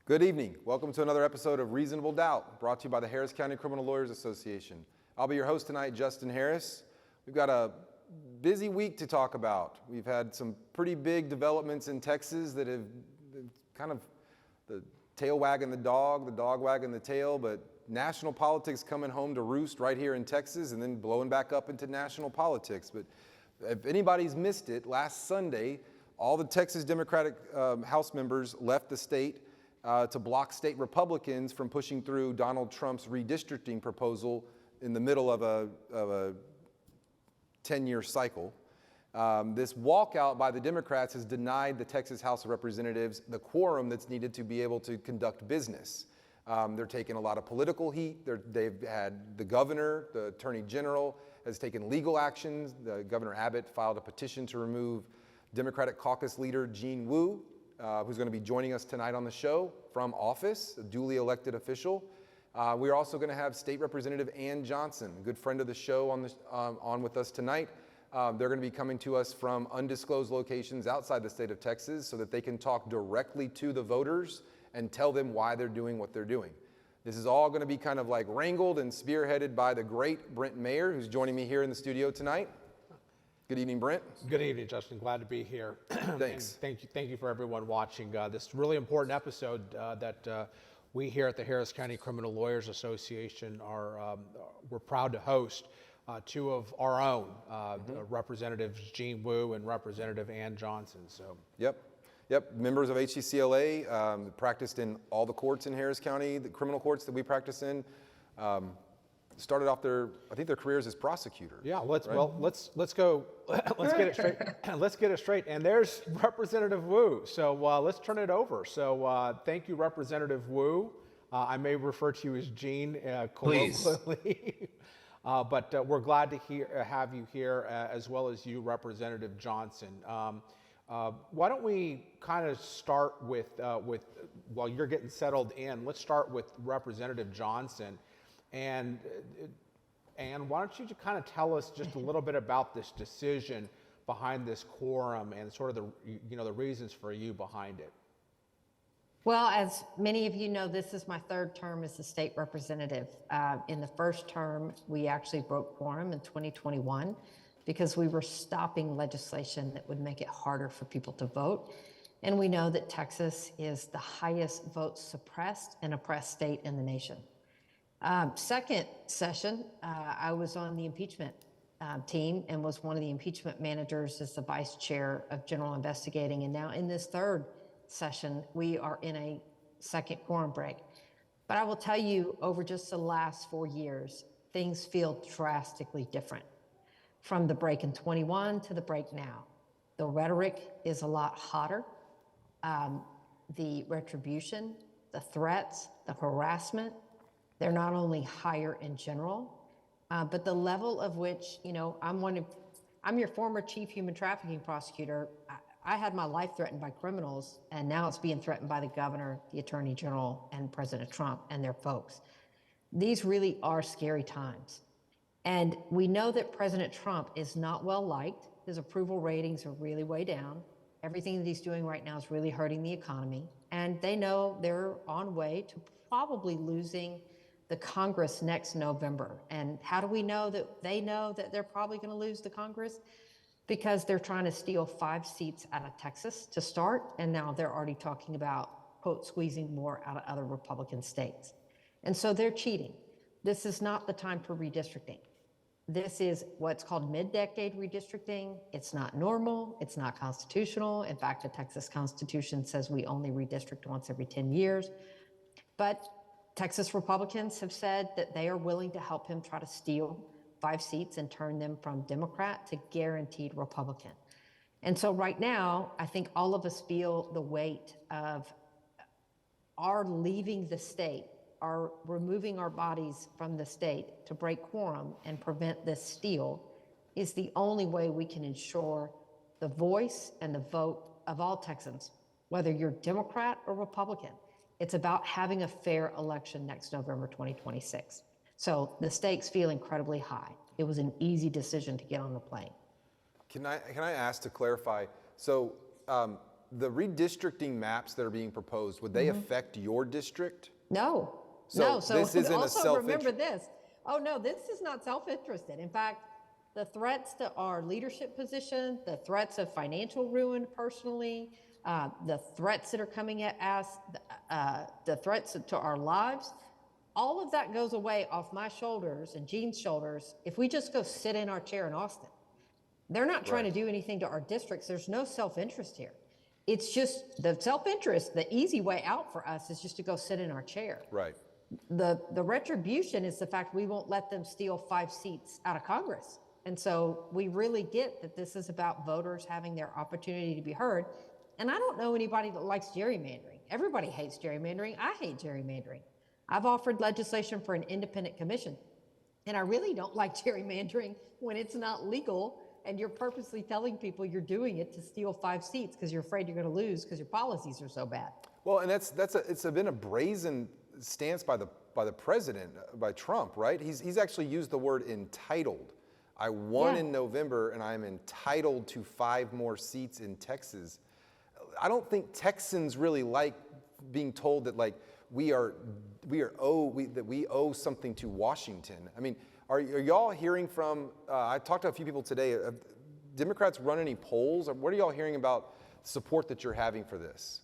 Good evening. Welcome to another episode of Reasonable Doubt, brought to you by the Harris County Criminal Lawyers Association. I'll be your host tonight, Justin Harris. We've got a busy week to talk about. We've had some pretty big developments in Texas that have kind of the tail wagging the dog wagging the tail, but national politics coming home to roost right here in Texas and then blowing back up into national politics. But if anybody's missed it, last Sunday, all the Texas Democratic House members left the state to block state Republicans from pushing through Donald Trump's redistricting proposal in the middle of a 10-year cycle. This walkout by the Democrats has denied the Texas House of Representatives the quorum that's needed to be able to conduct business. They're taking a lot of political heat. They've had the governor, the attorney general, has taken legal actions. Governor Abbott filed a petition to remove Democratic caucus leader Jean Wu, who's going to be joining us tonight on the show from office, a duly elected official. We are also going to have State Representative Ann Johnson, a good friend of the show, on with us tonight. They're going to be coming to us from undisclosed locations outside the state of Texas so that they can talk directly to the voters and tell them why they're doing what they're doing. This is all going to be kind of like wrangled and spearheaded by the great Brent Mayer, who's joining me here in the studio tonight. Good evening, Brent. Good evening, Justin. Glad to be here. Thanks. Thank you for everyone watching this really important episode that we here at the Harris County Criminal Lawyers Association we're proud to host. Two of our own, Representatives Jean Wu and Representative Ann Johnson. So. Yep. Members of HCCLA, practiced in all the courts in Harris County, the criminal courts that we practice in. Started off their careers as prosecutor. Yeah, let's go. Let's get it straight. Let's get it straight. And there's Representative Wu. So let's turn it over. So thank you, Representative Wu. I may refer to you as Jean colloquially. But we're glad to have you here, as well as you, Representative Johnson. Why don't we kind of start with while you're getting settled in, let's start with Representative Johnson. And why don't you just kind of tell us just a little bit about this decision behind this quorum and sort of the reasons for you behind it? Well, as many of you know, this is my third term as a state representative. In the first term, we actually broke quorum in 2021 because we were stopping legislation that would make it harder for people to vote. And we know that Texas is the highest vote suppressed and oppressed state in the nation. Second session, I was on the impeachment team and was one of the impeachment managers as the vice chair of general investigating. And now in this third session, we are in a second quorum break. But I will tell you, over just the last 4 years, things feel drastically different. From the break in 21 to the break now. The rhetoric is a lot hotter. The retribution, the threats, the harassment, they're not only higher in general, but the level of which, I'm your former chief human trafficking prosecutor. I had my life threatened by criminals, and now it's being threatened by the governor, the attorney general, and President Trump and their folks. These really are scary times. And we know that President Trump is not well liked. His approval ratings are really way down. Everything that he's doing right now is really hurting the economy. And they know they're on way to probably losing the Congress next November. And how do we know that they know that they're probably going to lose the Congress? Because they're trying to steal 5 seats out of Texas to start. And now they're already talking about, quote, squeezing more out of other Republican states. And so they're cheating. This is not the time for redistricting. This is what's called mid-decade redistricting. It's not normal. It's not constitutional. In fact, the Texas Constitution says we only redistrict once every 10 years. But Texas Republicans have said that they are willing to help him try to steal 5 seats and turn them from Democrat to guaranteed Republican. And so right now, I think all of us feel the weight of our leaving the state, our removing our bodies from the state to break quorum and prevent this steal is the only way we can ensure the voice and the vote of all Texans, whether you're Democrat or Republican. It's about having a fair election next November 2026. So the stakes feel incredibly high. It was an easy decision to get on the plane. Can I ask to clarify? So the redistricting maps that are being proposed, would they affect your district? No, So no. So this isn't a also remember self-interest. this. Oh no, this is not self-interested. In fact, the threats to our leadership position, the threats of financial ruin personally, the threats that are coming at us, the threats to our lives, all of that goes away off my shoulders and Gene's shoulders if we just go sit in our chair in Austin. They're not trying to do anything to our districts. There's no self-interest here. It's just the self-interest, the easy way out for us is just to go sit in our chair. Right. The retribution is the fact we won't let them steal 5 seats out of Congress. And so we really get that this is about voters having their opportunity to be heard. And I don't know anybody that likes gerrymandering. Everybody hates gerrymandering. I hate gerrymandering. I've offered legislation for an independent commission. And I really don't like gerrymandering when it's not legal and you're purposely telling people you're doing it to steal 5 seats because you're afraid you're going to lose because your policies are so bad. Well, and it's been a brazen stance by the president, by Trump, right? He's actually used the word entitled. I won in November, and I'm entitled to 5 more seats in Texas. I don't think Texans really like being told that like we owe something to Washington. I mean, are y'all hearing from? I talked to a few people today. Democrats run any polls? What are y'all hearing about support that you're having for this?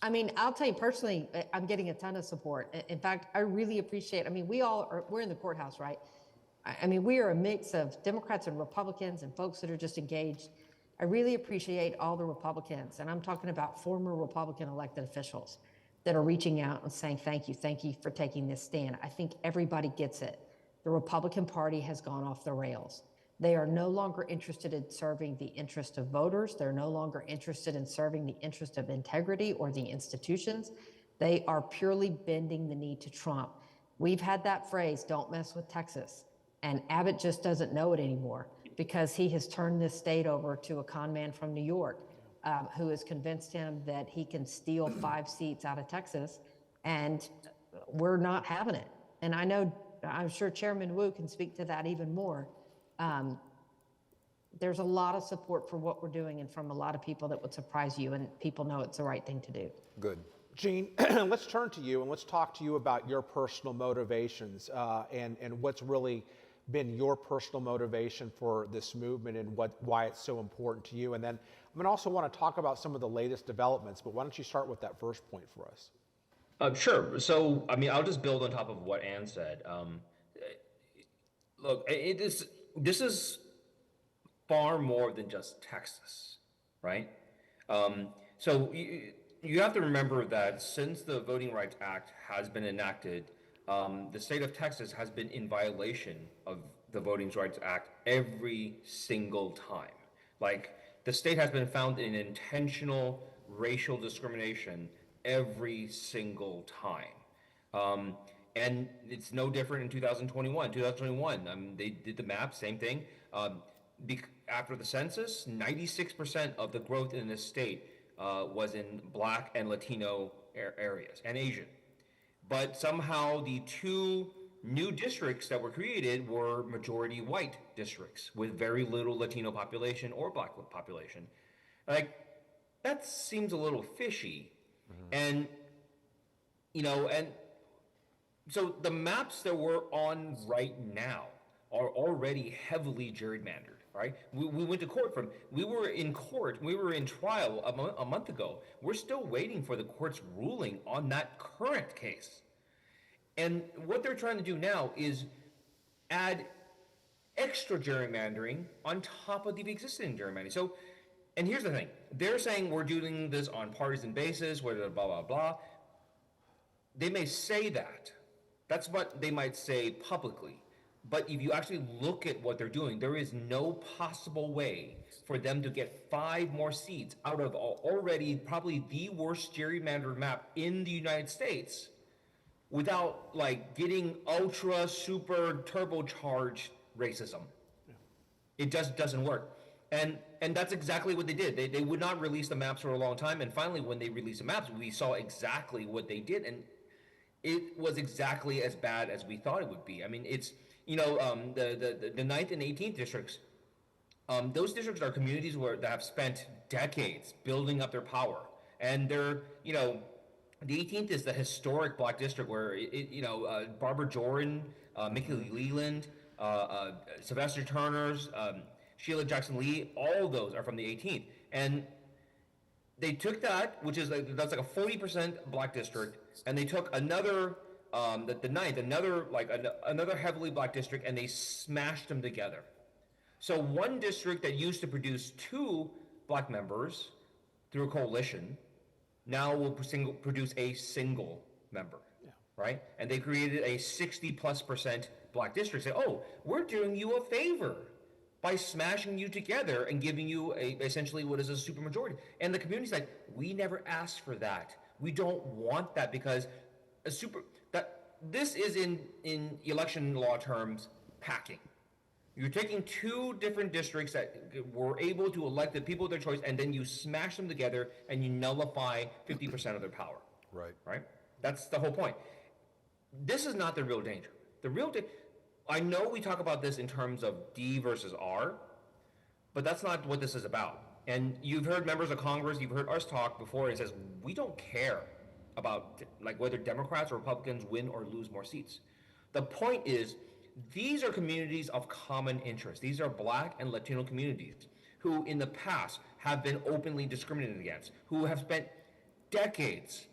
I mean, I'll tell you personally, I'm getting a ton of support. In fact, I really appreciate, I mean, we're in the courthouse, right? I mean, we are a mix of Democrats and Republicans and folks that are just engaged. I really appreciate all the Republicans, and I'm talking about former Republican elected officials that are reaching out and saying, thank you for taking this stand. I think everybody gets it. The Republican Party has gone off the rails. They are no longer interested in serving the interest of voters. They're no longer interested in serving the interest of integrity or the institutions. They are purely bending the knee to Trump. We've had that phrase, don't mess with Texas. And Abbott just doesn't know it anymore because he has turned this state over to a con man from New York who has convinced him that he can steal 5 seats out of Texas, and we're not having it. And I'm sure Chairman Wu can speak to that even more. There's a lot of support for what we're doing and from a lot of people that would surprise you, and people know it's the right thing to do. Good. Gene, let's turn to you and let's talk to you about your personal motivations and what's really been your personal motivation for this movement and why it's so important to you. And then I'm going to also want to talk about some of the latest developments, but why don't you start with that first point for us? Sure. So, I mean, I'll just build on top of what Ann said. Look, this is far more than just Texas, right? So you have to remember that since the Voting Rights Act has been enacted, the state of Texas has been in violation of the Voting Rights Act every single time. Like, the state has been found in intentional racial discrimination every single time. And it's no different in 2021. 2021, they did the map, same thing. After the census, 96% of the growth in this state was in Black and Latino areas, and Asian. But somehow the 2 new districts that were created were majority white districts with very little Latino population or Black population. Like, that seems a little fishy. And, and so the maps that we're on right now are already heavily gerrymandered, right? We went to court we were in trial a month ago. We're still waiting for the court's ruling on that current case. And what they're trying to do now is add extra gerrymandering on top of the existing gerrymandering. So, and here's the thing. They're saying we're doing this on partisan basis, blah, blah, blah. They may say that. That's what they might say publicly. But if you actually look at what they're doing, there is no possible way for them to get 5 more seats out of already probably the worst gerrymandered map in the United States without like getting ultra super turbocharged racism. It just doesn't work. And that's exactly what they did. They would not release the maps for a long time. And finally, when they released the maps, we saw exactly what they did. And it was exactly as bad as we thought it would be. I mean, it's, the 9th and 18th districts Those districts are communities that have spent decades building up their power, and they're, the 18th is the historic Black district where Barbara Jordan, Mickey Leland, Sylvester Turner's, Sheila Jackson Lee, all of those are from the 18th, and they took that, which is that's like a 40% Black district, and they took another, the ninth, another heavily Black district, and they smashed them together. So one district that used to produce 2 Black members through a coalition now will produce a single member, right? And they created a 60+% Black district. Say, oh, we're doing you a favor by smashing you together and giving you essentially what is a supermajority. And the community's like, we never asked for that. We don't want that, because this is in election law terms packing. You're taking 2 different districts that were able to elect the people of their choice, and then you smash them together and you nullify 50% of their power. Right? That's the whole point. This is not the real danger. I know we talk about this in terms of D versus R, but that's not what this is about. And you've heard members of Congress, you've heard us talk before, and it says, we don't care about whether Democrats or Republicans win or lose more seats. The point is, these are communities of common interest. These are Black and Latino communities who in the past have been openly discriminated against, who have spent decades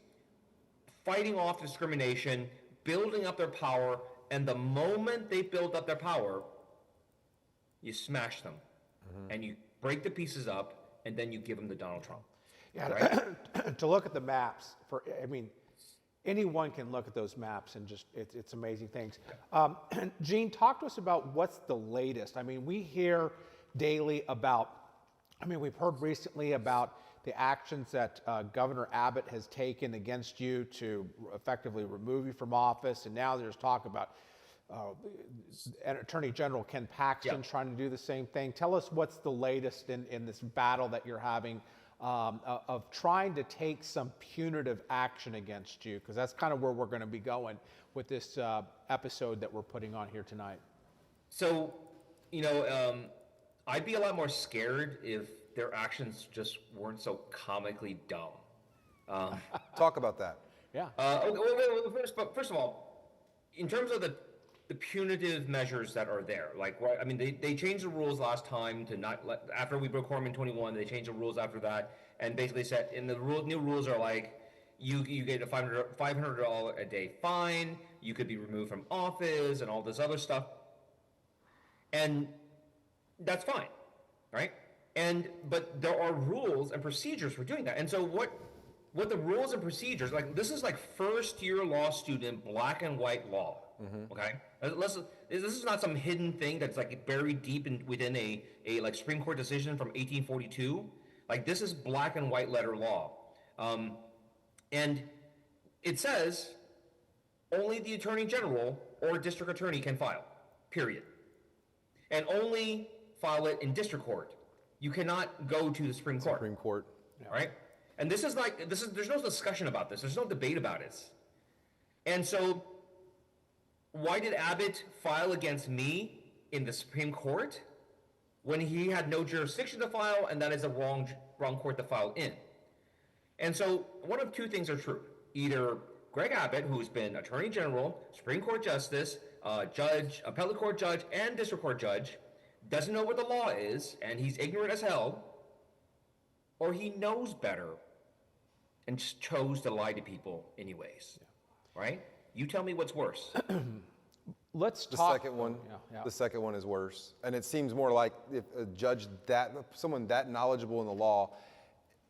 fighting off discrimination, building up their power, and the moment they build up their power, you smash them, and you break the pieces up, and then you give them to Donald Trump. Yeah, right? to look at the maps, anyone can look at those maps and just, it's amazing things. Gene, talk to us about what's the latest. We hear daily about, we've heard recently about the actions that Governor Abbott has taken against you to effectively remove you from office, and now there's talk about Attorney General Ken Paxton trying to do the same thing. Tell us what's the latest in this battle that you're having of trying to take some punitive action against you, because that's kind of where we're going to be going with this episode that we're putting on here tonight. So, I'd be a lot more scared if their actions just weren't so comically dumb. Talk about that. Yeah. First of all, in terms of the punitive measures that are there, they changed the rules last time to not let, after we broke Quorum in 21, they changed the rules after that, and basically said, and the new rules are like, you get a $500 a day fine, you could be removed from office, and all this other stuff, and that's fine, right? But there are rules and procedures for doing that, and so what the rules and procedures, this is like first-year law student black and white law. Okay, this is not some hidden thing that's buried deep within a Supreme Court decision from 1842. This is black and white letter law, and it says only the Attorney General or District Attorney can file. Period, and only file it in District Court. You cannot go to the Supreme Court. Supreme Court, right? And this is there's no discussion about this. There's no debate about it, and so. Why did Abbott file against me in the Supreme Court when he had no jurisdiction to file, and that is a wrong court to file in? And so one of 2 things are true. Either Greg Abbott, who's been Attorney General, Supreme Court Justice, Judge, Appellate Court Judge, and District Court Judge, doesn't know what the law is, and he's ignorant as hell, or he knows better and just chose to lie to people anyways, right? You tell me what's worse. Let's the talk. second one. Yeah. The second one is worse, and it seems more like if a judge someone that knowledgeable in the law,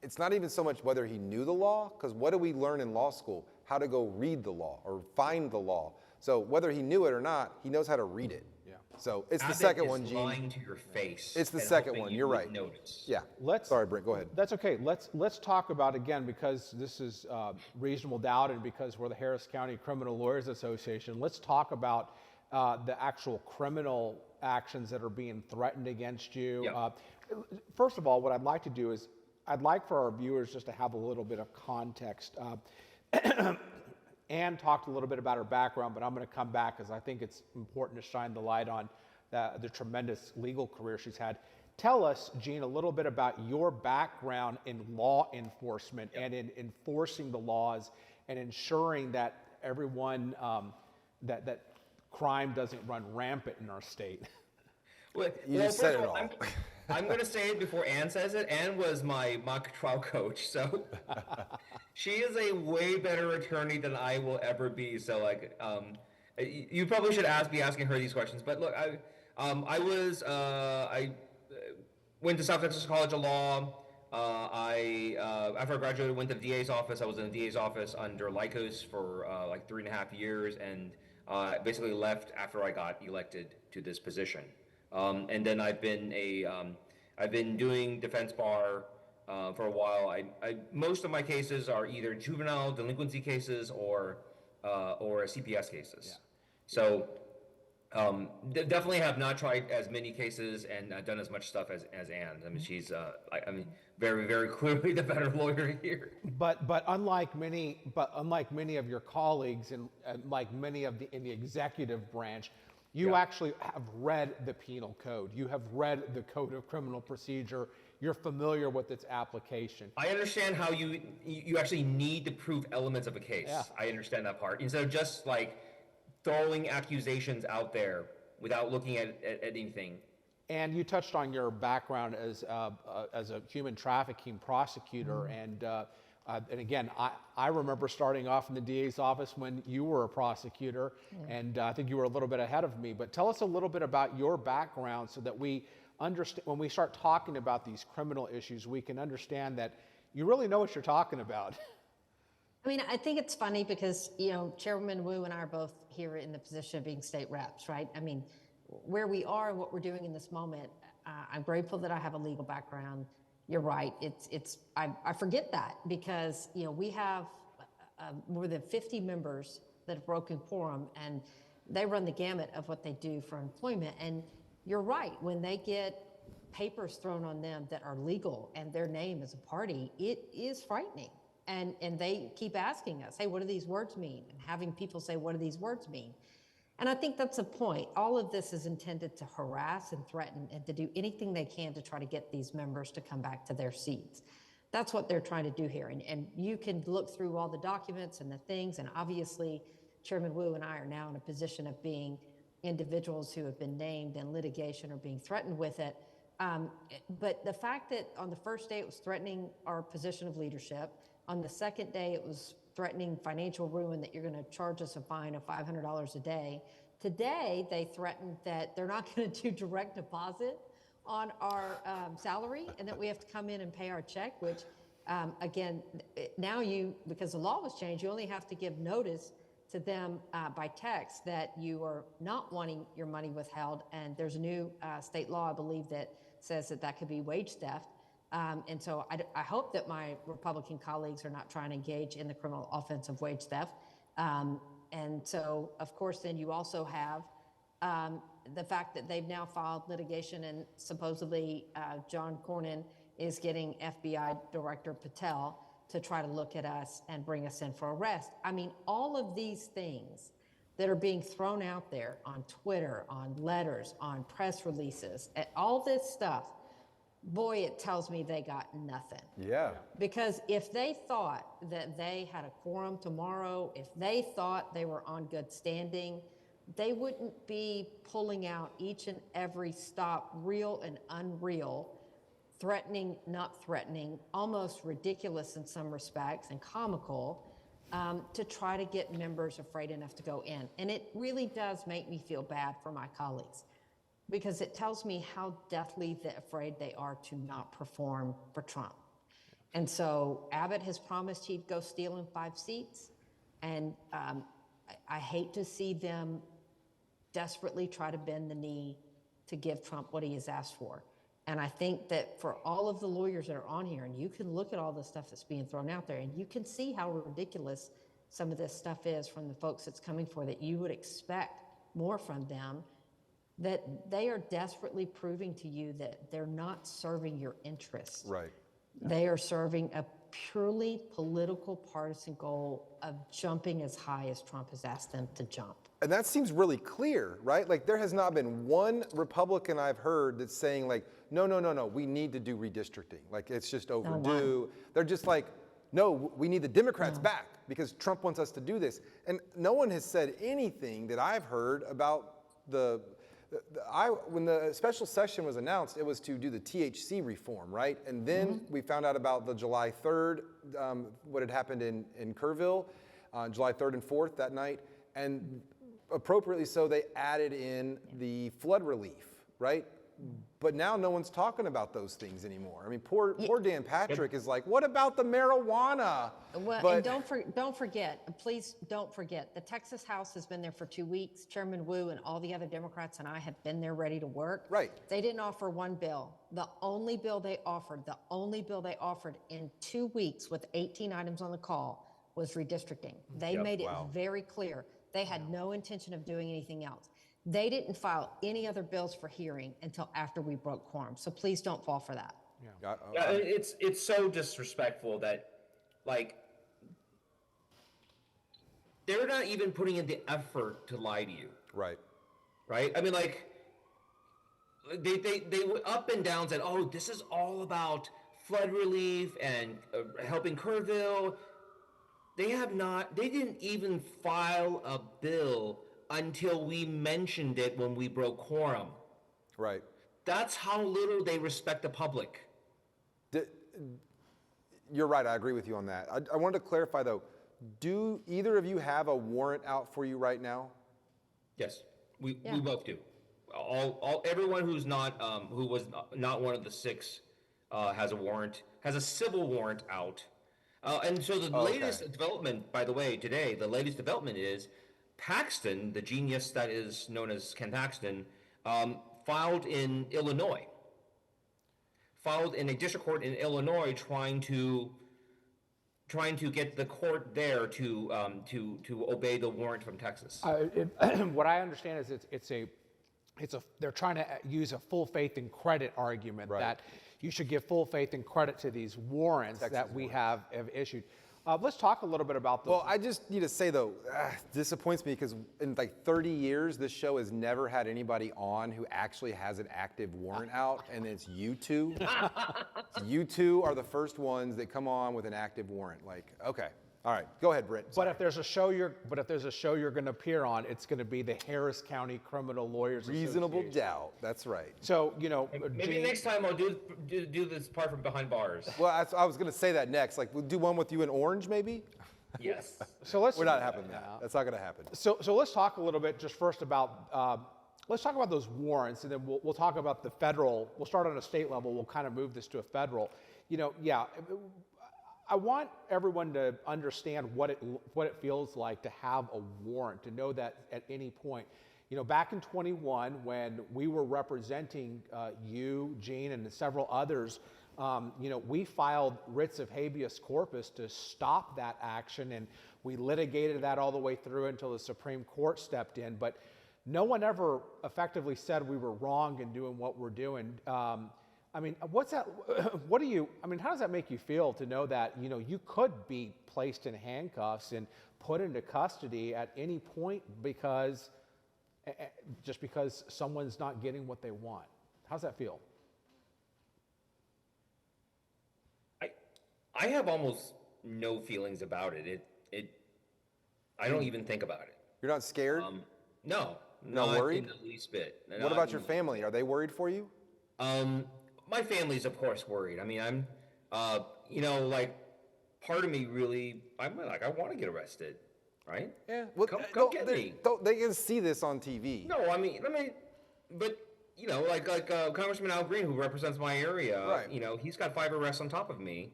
it's not even so much whether he knew the law, because what do we learn in law school? How to go read the law or find the law. So whether he knew it or not, he knows how to read it. Yeah. So it's Abbott the second is one, Gene. lying to your face. It's the and second hoping one. you You're would right. Notice. Yeah. Sorry, Brent. Go ahead. That's okay. Let's talk about, again, because this is reasonable doubt, and because we're the Harris County Criminal Lawyers Association. Let's talk about the actual criminal actions that are being threatened against you. Yep. First of all, what I'd like to do is I'd like for our viewers just to have a little bit of context. Ann talked a little bit about her background, but I'm going to come back because I think it's important to shine the light on the tremendous legal career she's had. Tell us, Gene, a little bit about your background in law enforcement and in enforcing the laws and ensuring that everyone, that crime doesn't run rampant in our state. You just said it all. I'm going to say it before Ann says it. Ann was my mock trial coach, so she is a way better attorney than I will ever be. So, like, you probably should be asking her these questions. But look, I went to South Texas College of Law. After I graduated, went to the DA's office. I was in the DA's office under Lycos for like 3.5 years, and basically left after I got elected to this position. And then I've been doing defense bar for a while. Most of my cases are either juvenile delinquency cases or CPS cases. Yeah. So definitely have not tried as many cases and done as much stuff as Ann. I mean, she's very, very clearly the better lawyer here. But unlike many of your colleagues and like many of in the executive branch, you actually have read the penal code. You have read the code of criminal procedure. You're familiar with its application. I understand how you actually need to prove elements of a case. Yeah. I understand that part. Instead of just like throwing accusations out there without looking at anything. And you touched on your background as a human trafficking prosecutor, and again, I remember starting off in the DA's office when you were a prosecutor, and I think you were a little bit ahead of me. But tell us a little bit about your background so that we understand, when we start talking about these criminal issues, we can understand that you really know what you're talking about. I mean, I think it's funny because, Chairwoman Wu and I are both here in the position of being state reps, right? I mean, where we are and what we're doing in this moment, I'm grateful that I have a legal background. You're right. I forget that because, we have more than 50 members that have broken quorum, and they run the gamut of what they do for employment. And you're right. When they get papers thrown on them that are legal and their name is a party, it is frightening. And they keep asking us, hey, what do these words mean? And having people say, what do these words mean? And I think that's the point. All of this is intended to harass and threaten and to do anything they can to try to get these members to come back to their seats. That's what they're trying to do here. And you can look through all the documents and the things, and obviously Chairman Wu and I are now in a position of being individuals who have been named in litigation or being threatened with it. But the fact that on the first day it was threatening our position of leadership, on the second day it was threatening financial ruin, that you're going to charge us a fine of $500 a day. Today, they threatened that they're not going to do direct deposit on our salary and that we have to come in and pay our check, which, again, now because the law was changed, you only have to give notice to them by text that you are not wanting your money withheld. And there's a new state law, I believe, that says that could be wage theft. And so I hope that my Republican colleagues are not trying to engage in the criminal offense of wage theft. And so, of course, then you also have the fact that they've now filed litigation, and supposedly John Cornyn is getting FBI Director Patel to try to look at us and bring us in for arrest. I mean, all of these things that are being thrown out there on Twitter, on letters, on press releases, all this stuff, boy, it tells me they got nothing. Yeah. Because if they thought that they had a quorum tomorrow, if they thought they were on good standing, they wouldn't be pulling out each and every stop, real and unreal, threatening, not threatening, almost ridiculous in some respects and comical, to try to get members afraid enough to go in. And it really does make me feel bad for my colleagues, because it tells me how deathly afraid they are to not perform for Trump. And so Abbott has promised he'd go stealing 5 seats. And I hate to see them desperately try to bend the knee to give Trump what he has asked for. And I think that for all of the lawyers that are on here, and you can look at all the stuff that's being thrown out there, and you can see how ridiculous some of this stuff is from the folks it's coming for, that you would expect more from them, that they are desperately proving to you that they're not serving your interests. Right. They are serving purely political partisan goal of jumping as high as Trump has asked them to jump. And that seems really clear, right? Like there has not been one Republican I've heard that's saying like, no, we need to do redistricting. Like it's just overdue. They're just like, no, we need the Democrats back because Trump wants us to do this. And no one has said anything that I've heard about when the special session was announced, it was to do the THC reform, right? And then we found out about the July 3rd, what had happened in Kerrville, July 3rd and 4th that night. And appropriately so, they added in the flood relief, right? But now no one's talking about those things anymore. I mean, poor Dan Patrick is like, what about the marijuana? Well, and don't forget, please don't forget, the Texas House has been there for 2 weeks. Chairman Wu and all the other Democrats and I have been there ready to work. Right. They didn't offer one bill. The only bill they offered in 2 weeks with 18 items on the call was redistricting. They made it very clear. They had no intention of doing anything else. They didn't file any other bills for hearing until after we broke quorum. So please don't fall for that. Yeah, it's so disrespectful that, like, they're not even putting in the effort to lie to you. Right. Right? I mean, like, they were up and down said, oh, this is all about flood relief and helping Kerrville. They didn't even file a bill until we mentioned it when we broke quorum. Right. That's how little they respect the public. You're right. I agree with you on that. I wanted to clarify though. Do either of you have a warrant out for you right now? Yes, we both do. Everyone who was not one of the six has a warrant, has a civil warrant out. And so the latest development, by the way, today, the latest development is Paxton, the genius that is known as Ken Paxton, filed in Illinois. Filed in a district court in Illinois, trying to get the court there to obey the warrant from Texas. What I understand is they're trying to use a full faith and credit argument that you should give full faith and credit to these warrants that we have issued. Let's talk a little bit about those. Well, I just need to say though, disappoints me because in like 30 years, this show has never had anybody on who actually has an active warrant out, and it's you two. You two are the first ones that come on with an active warrant. Like, okay, all right, go ahead, Britt. But if there's a show you're going to appear on, it's going to be the Harris County Criminal Lawyers Reasonable Association. doubt. That's right. So Maybe next time I'll do this part from behind bars. Well, I was going to say that next. Like, we'll do one with you in orange, maybe. Yes. So let's. We're not having that. That's not going to happen. So let's talk a little bit just first about. Let's talk about those warrants, and then we'll talk about the federal. We'll start on a state level. We'll kind of move this to a federal. I want everyone to understand what it feels like to have a warrant, to know that at any point, back in 21, when we were representing you, Gene, and several others, we filed writs of habeas corpus to stop that action, and we litigated that all the way through until the Supreme Court stepped in. But no one ever effectively said we were wrong in doing what we're doing. How does that make you feel to know that, you could be placed in handcuffs and put into custody at any point just because someone's not getting what they want? How's that feel? I have almost no feelings about it. I don't even think about it. You're not scared? No. Not worried? In the least bit. What about your family? Are they worried for you? My family's of course worried. I mean, I'm, part of me really, I'm like, I want to get arrested, right? Yeah. Well, come get me. They can see this on TV. No, but Congressman Al Green, who represents my area, right. He's got 5 arrests on top of me,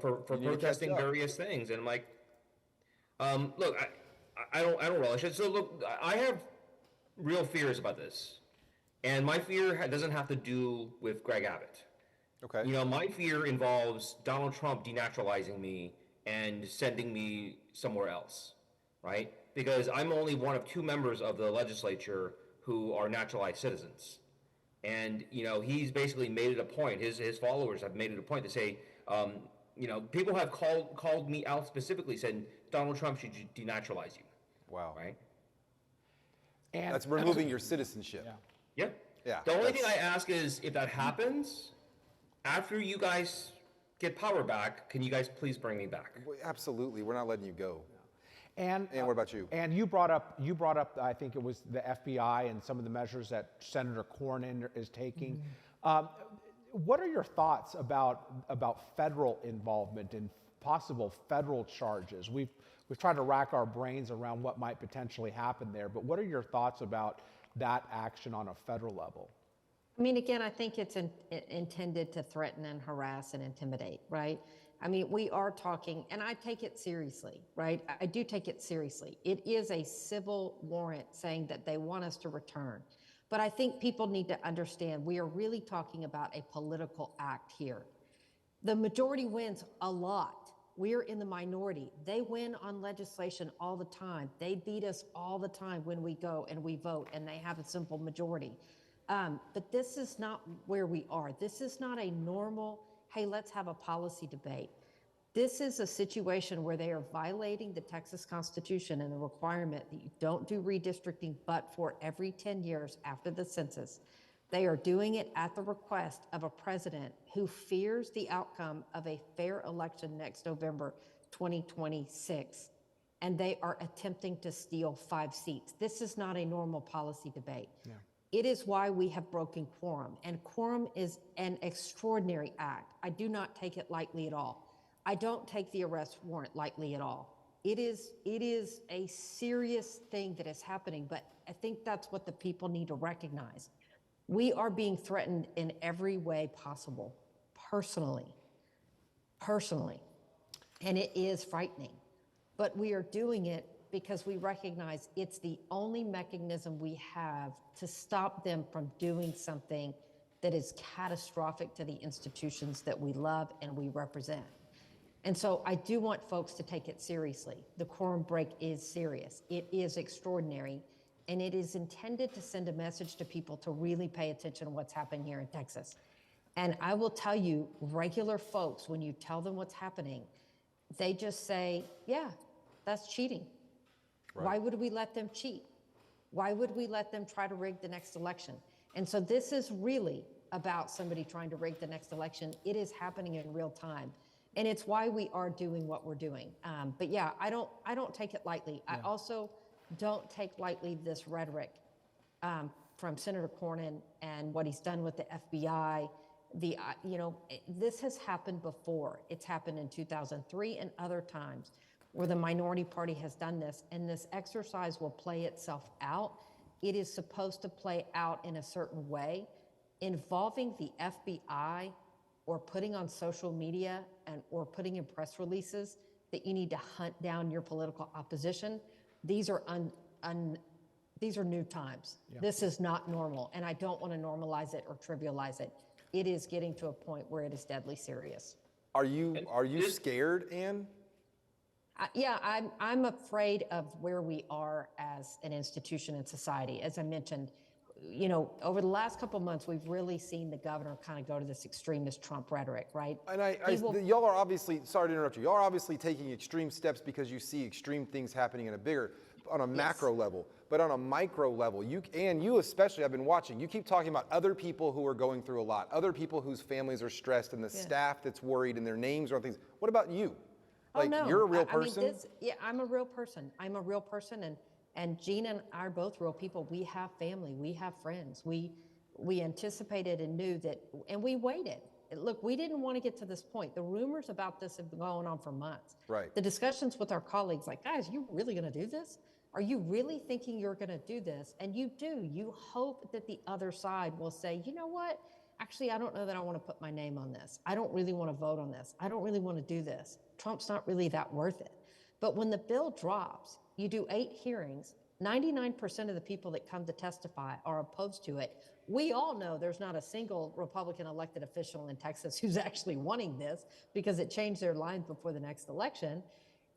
for protesting various things, and I'm like, look, I don't relish it. So look, I have real fears about this. And my fear doesn't have to do with Greg Abbott. Okay. My fear involves Donald Trump denaturalizing me and sending me somewhere else, right? Because I'm only one of 2 members of the legislature who are naturalized citizens. And, he's basically made it a point, his followers have made it a point to say, People have called me out specifically, saying Donald Trump should denaturalize you, Wow. right? And That's removing your citizenship. yeah. Yeah. Yeah, The only thing I ask is, if that happens, after you guys get power back, can you guys please bring me back? Well, absolutely. We're not letting you go. And what about you? And you brought up, I think it was the FBI and some of the measures that Senator Cornyn is taking. What are your thoughts about federal involvement and possible federal charges? We've tried to rack our brains around what might potentially happen there, but what are your thoughts about that action on a federal level? I mean, again, I think it's intended to threaten and harass and intimidate, right? I mean, we are talking, and I take it seriously, right? I do take it seriously. It is a civil warrant saying that they want us to return. But I think people need to understand we are really talking about a political act here. The majority wins a lot. We're in the minority. They win on legislation all the time. They beat us all the time when we go and we vote, and they have a simple majority. But this is not where we are. This is not a normal, hey, let's have a policy debate. This is a situation where they are violating the Texas Constitution and the requirement that you don't do redistricting but for every 10 years after the census. They are doing it at the request of a president who fears the outcome of a fair election next November 2026. And they are attempting to steal 5 seats. This is not a normal policy debate. Yeah. It is why we have broken quorum. And quorum is an extraordinary act. I do not take it lightly at all. I don't take the arrest warrant lightly at all. It is a serious thing that is happening, but I think that's what the people need to recognize. We are being threatened in every way possible, personally. And it is frightening. But we are doing it because we recognize it's the only mechanism we have to stop them from doing something that is catastrophic to the institutions that we love and we represent. And so I do want folks to take it seriously. The quorum break is serious. It is extraordinary. And it is intended to send a message to people to really pay attention to what's happening here in Texas. And I will tell you, regular folks, when you tell them what's happening, they just say, yeah, that's cheating. Right. Why would we let them cheat? Why would we let them try to rig the next election? And so this is really about somebody trying to rig the next election. It is happening in real time. And it's why we are doing what we're doing. But yeah, I don't take it lightly. Yeah. I also don't take lightly this rhetoric from Senator Cornyn and what he's done with the FBI. This has happened before. It's happened in 2003 and other times where the minority party has done this, and this exercise will play itself out. It is supposed to play out in a certain way. Involving the FBI or putting on social media or putting in press releases that you need to hunt down your political opposition, these are new times. Yeah. This is not normal, and I don't want to normalize it or trivialize it. It is getting to a point where it is deadly serious. Are you scared, Ann? Yeah, I'm afraid of where we are as an institution and society. As I mentioned, over the last couple of months, we've really seen the governor kind of go to this extremist Trump rhetoric, right? And y'all are obviously, sorry to interrupt you, y'all are obviously taking extreme steps because you see extreme things happening on a macro level. But on a micro level, you especially, I've been watching, you keep talking about other people who are going through a lot, other people whose families are stressed and the staff that's worried and their names are on things. What about you? Like, no. You're a real person? I'm a real person. I'm a real person, and Gina and I are both real people. We have family. We have friends. We anticipated and knew that, and we waited. Look, we didn't want to get to this point. The rumors about this have been going on for months. Right. The discussions with our colleagues, like, guys, you really going to do this? Are you really thinking you're going to do this? And you do. You hope that the other side will say, you know what? Actually, I don't know that I want to put my name on this. I don't really want to vote on this. I don't really want to do this. Trump's not really that worth it. But when the bill drops, you do 8 hearings, 99% of the people that come to testify are opposed to it. We all know there's not a single Republican elected official in Texas who's actually wanting this because it changed their lines before the next election.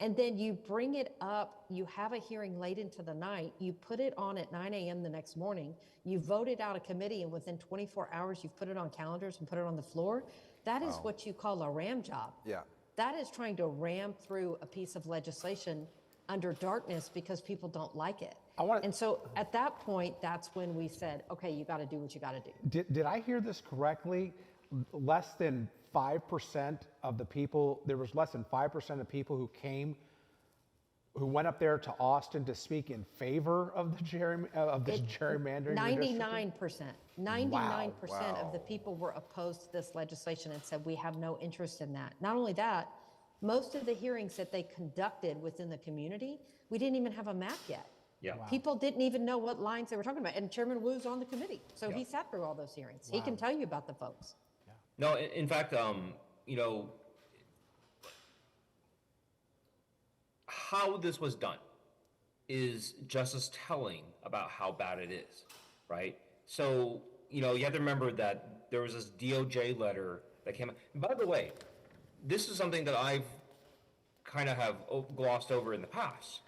And then you bring it up, you have a hearing late into the night, you put it on at 9 a.m. the next morning, you voted out a committee, and within 24 hours, you've put it on calendars and put it on the floor. That is what you call a ram job. Yeah. That is trying to ram through a piece of legislation under darkness because people don't like it. And so at that point, that's when we said, okay, you got to do what you got to do. Did I hear this correctly? Less than 5% of the people, there was less than 5% of people who went up there to Austin to speak in favor of the this gerrymandering. 99%. 99% of the Wow. people were opposed to this legislation and said, we have no interest in that. Not only that, most of the hearings that they conducted within the community, we didn't even have a map yet. Yeah. Wow. People didn't even know what lines they were talking about. And Chairman Wu's on the committee. So he sat through all those hearings. He can tell you about the folks. No, in fact, you know, how this was done is just as telling about how bad it is, right? So, you know, you have to remember that there was this DOJ letter that came out. And by the way, this is something that I've kind of have glossed over in the past.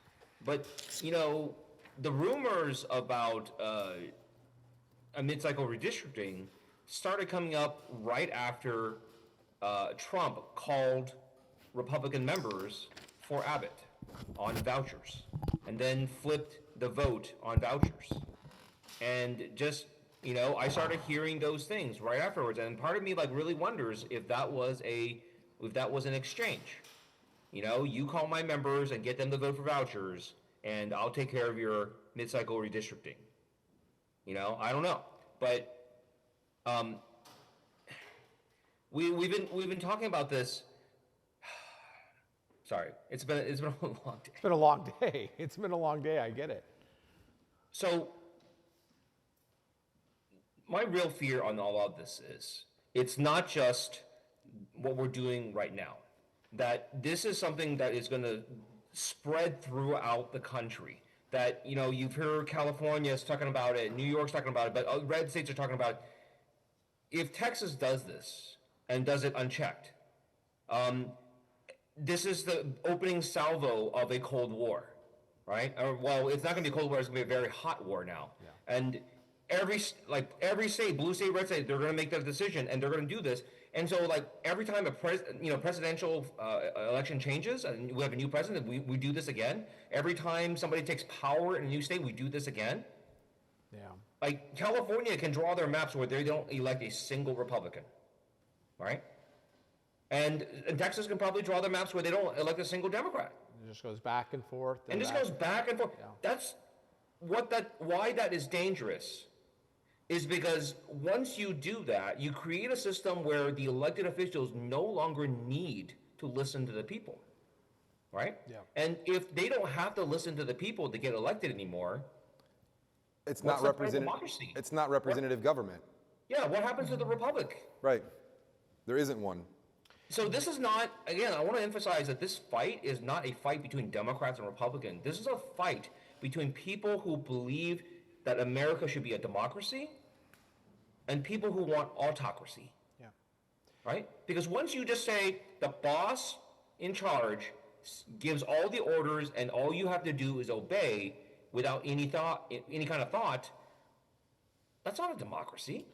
But, you know, the rumors about a mid-cycle redistricting started coming up right after Trump called Republican members for Abbott on vouchers, and then flipped the vote on vouchers. And just, you know, I started hearing those things right afterwards, and part of me like really wonders if that was an exchange. You know, you call my members and get them to vote for vouchers, and I'll take care of your mid-cycle redistricting. You know, I don't know, but we've been talking about this. Sorry, it's been a long day. It's been a long day. It's been a long day. I get it. So my real fear on all of this is it's not just what we're doing right now. That this is something that is going to spread throughout the country. That, you know, you've heard California's talking about it, New York's talking about it, but red states are talking about it. If Texas does this and does it unchecked, this is the opening salvo of a Cold War, right? Well, it's not going to be a Cold War; it's going to be a very hot war now. Yeah. And every state, blue state, red state, they're going to make that decision, and they're going to do this. And so, like every time a presidential election changes, and we have a new president, we do this again. Every time somebody takes power in a new state, we do this again. Yeah. Like California can draw their maps where they don't elect a single Republican, right? And Texas can probably draw their maps where they don't elect a single Democrat. It just goes back and forth. And this goes back and forth. Yeah. That's why that is dangerous, is because once you do that, you create a system where the elected officials no longer need to listen to the people, right? Yeah. And if they don't have to listen to the people to get elected anymore, It's what's not the point of representative. democracy? It's not representative government. Yeah, what happens to the republic? Right. There isn't one. So this is not, again, I want to emphasize that this fight is not a fight between Democrats and Republicans. This is a fight between people who believe that America should be a democracy and people who want autocracy. Yeah. Right? Because once you just say the boss in charge gives all the orders and all you have to do is obey without any kind of thought, that's not a democracy.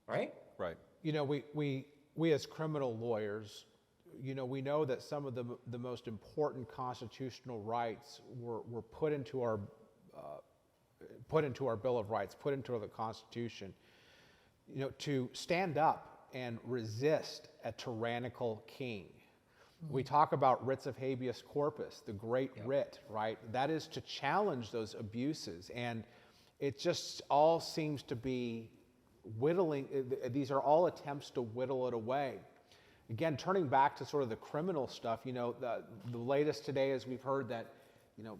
Right? Right. You know, we as criminal lawyers, you know, we know that some of the most important constitutional rights were put into our Bill of Rights, put into the Constitution, you know, to stand up and resist a tyrannical king. We talk about writs of habeas corpus, the great writ, right? That is to challenge those abuses. And it just all seems to be whittling, these are all attempts to whittle it away. Again, turning back to sort of the criminal stuff, you know, the latest today is we've heard that, you know,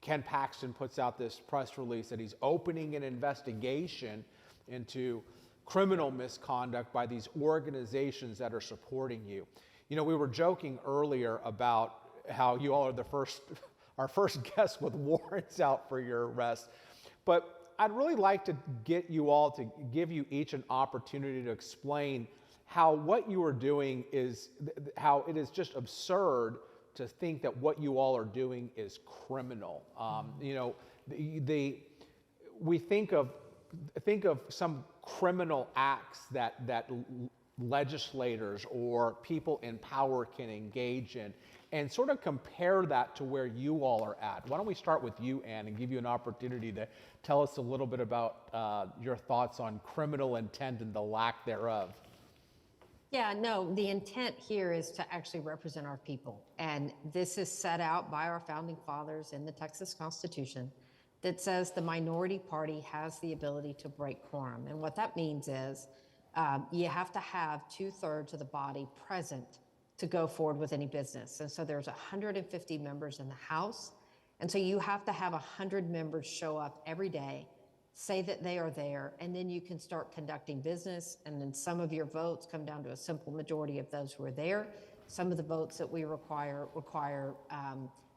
Ken Paxton puts out this press release that he's opening an investigation into criminal misconduct by these organizations that are supporting you. You know, we were joking earlier about how you all are our first guest with warrants out for your arrest, but I'd really like to get you all to give you each an opportunity to explain how what you are doing is, how it is just absurd to think that what you all are doing is criminal. You know, we think of some criminal acts that legislators or people in power can engage in, and sort of compare that to where you all are at. Why don't we start with you, Ann, and give you an opportunity to tell us a little bit about your thoughts on criminal intent and the lack thereof. Yeah, no, the intent here is to actually represent our people. And this is set out by our founding fathers in the Texas Constitution that says the minority party has the ability to break quorum. And what that means is you have to have 2/3 of the body present to go forward with any business. And so there's 150 members in the House. And so you have to have 100 members show up every day, say that they are there, and then you can start conducting business. And then some of your votes come down to a simple majority of those who are there. Some of the votes that we require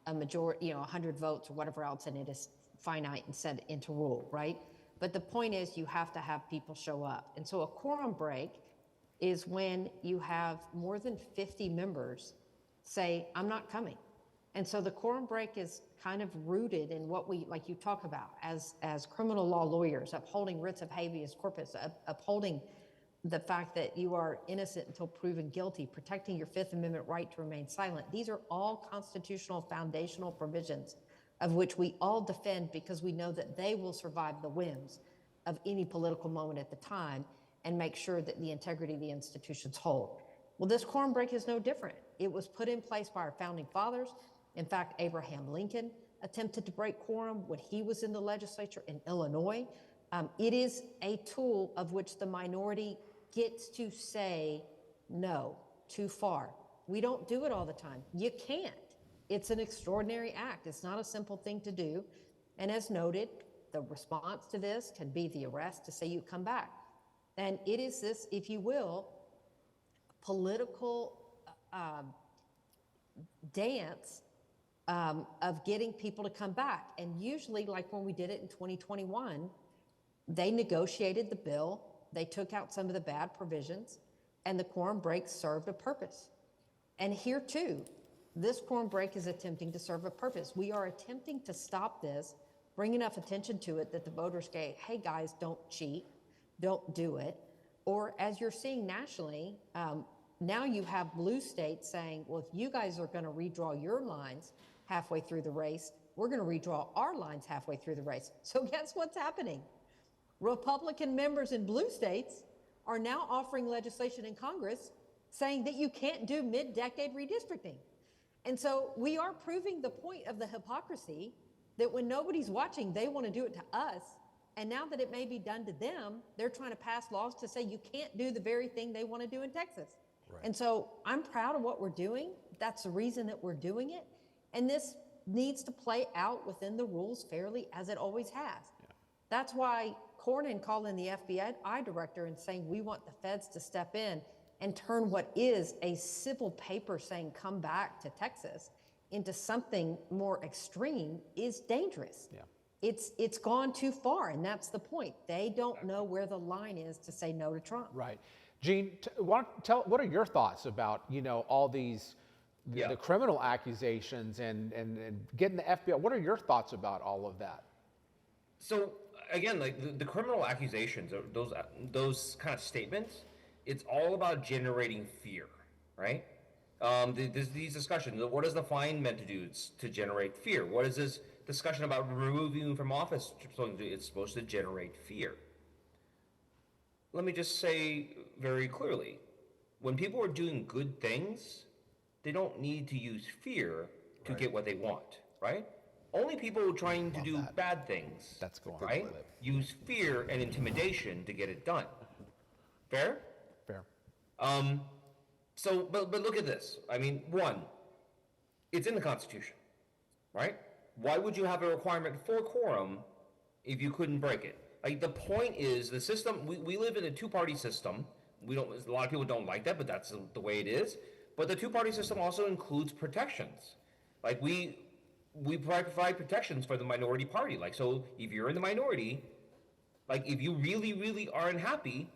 a majority, 100 votes or whatever else, and it is finite and set into rule, right? But the point is you have to have people show up. And so a quorum break is when you have more than 50 members say, I'm not coming. And so the quorum break is kind of rooted in what we, like you talk about, as criminal law lawyers, upholding writs of habeas corpus, upholding the fact that you are innocent until proven guilty, protecting your Fifth Amendment right to remain silent. These are all constitutional foundational provisions of which we all defend because we know that they will survive the whims of any political moment at the time and make sure that the integrity of the institutions hold. Well, this quorum break is no different. It was put in place by our founding fathers. In fact, Abraham Lincoln attempted to break quorum when he was in the legislature in Illinois. It is a tool of which the minority gets to say, no, too far. We don't do it all the time. You can't. It's an extraordinary act. It's not a simple thing to do. And as noted, the response to this can be the arrest to say you come back. And it is this, if you will, political dance of getting people to come back. And usually, like when we did it in 2021, they negotiated the bill, they took out some of the bad provisions, and the quorum break served a purpose. And here too, this quorum break is attempting to serve a purpose. We are attempting to stop this, bring enough attention to it that the voters say, hey guys, don't cheat, don't do it. Or as you're seeing nationally, now you have blue states saying, well, if you guys are gonna redraw your lines halfway through the race, we're gonna redraw our lines halfway through the race. So guess what's happening? Republican members in blue states are now offering legislation in Congress saying that you can't do mid-decade redistricting. And so we are proving the point of the hypocrisy that when nobody's watching, they want to do it to us. And now that it may be done to them, they're trying to pass laws to say you can't do the very thing they want to do in Texas. Right. And so I'm proud of what we're doing. That's the reason that we're doing it. And this needs to play out within the rules fairly, as it always has. Yeah. That's why Cornyn calling the FBI director and saying we want the feds to step in and turn what is a civil paper saying come back to Texas into something more extreme is dangerous. Yeah. It's gone too far, and that's the point. They don't know where the line is to say no to Trump. Right. Gene, what are your thoughts about, all these the criminal accusations and getting the FBI? What are your thoughts about all of that? So again, like the criminal accusations, those kind of statements, it's all about generating fear, right? There's these discussions. What is the fine meant to do? It's to generate fear. What is this discussion about removing you from office? It's supposed to generate fear. Let me just say very clearly, when people are doing good things, they don't need to use fear to get what they want, right? Only people trying to do bad things, that's going right, use fear and intimidation to get it done. Fair? Fair. So, but look at this. I mean, one, it's in the Constitution, right? Why would you have a requirement for quorum if you couldn't break it? Like, the point is, the system, we live in a two-party system. A lot of people don't like that, but that's the way it is. But the two-party system also includes protections. Like, we provide protections for the minority party. Like, so if you're in the minority, like, if you really, really are unhappy,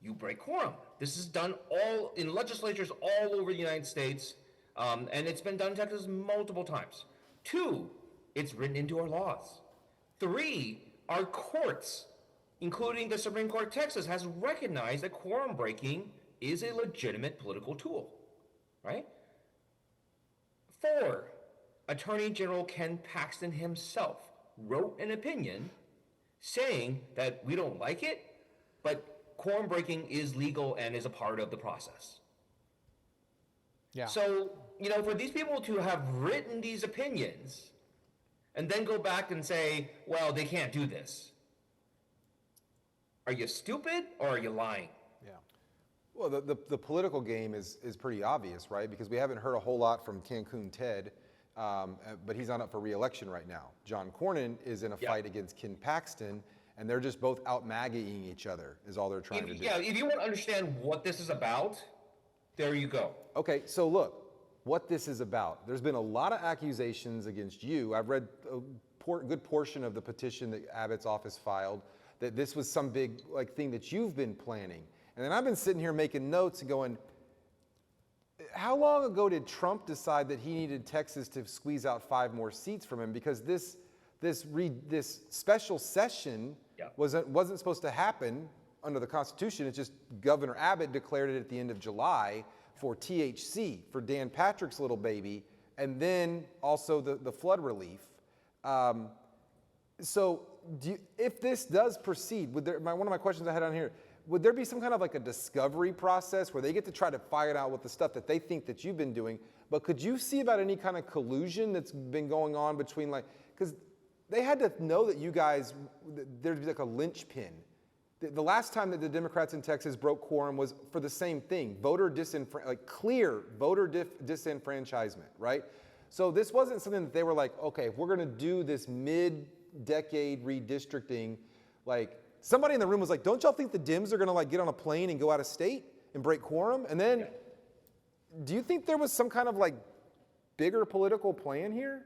you break quorum. This is done all in legislatures all over the United States, and it's been done in Texas multiple times. 2, it's written into our laws. 3, our courts, including the Supreme Court of Texas, has recognized that quorum breaking is a legitimate political tool, right? 4, Attorney General Ken Paxton himself wrote an opinion saying that we don't like it, but quorum breaking is legal and is a part of the process. Yeah. So, for these people to have written these opinions and then go back and say, well, they can't do this. Are you stupid or are you lying? Yeah. Well, the political game is pretty obvious, right? Because we haven't heard a whole lot from Cancun Ted, but he's not up for re-election right now. John Cornyn is in a fight against Ken Paxton, and they're just both out MAGA-ing each other is all they're trying to do. Yeah, if you want to understand what this is about, there you go. Okay, so look, what this is about. There's been a lot of accusations against you. I've read a good portion of the petition that Abbott's office filed, that this was some big thing that you've been planning. And then I've been sitting here making notes and going, how long ago did Trump decide that he needed Texas to squeeze out 5 more seats from him? Because this special session wasn't supposed to happen under the Constitution. It's just Governor Abbott declared it at the end of July for THC, for Dan Patrick's little baby, and then also the flood relief. So if this does proceed, one of my questions I had on here, would there be some kind of a discovery process where they get to try to find out what the stuff that they think that you've been doing, but could you see about any kind of collusion that's been going on between because they had to know that you guys, there'd be a linchpin. The last time that the Democrats in Texas broke quorum was for the same thing, clear voter disenfranchisement, right? So this wasn't something that they were okay, if we're gonna do this mid-decade redistricting, somebody in the room was don't y'all think the Dems are gonna get on a plane and go out of state and break quorum? And then, do you think there was some kind of bigger political plan here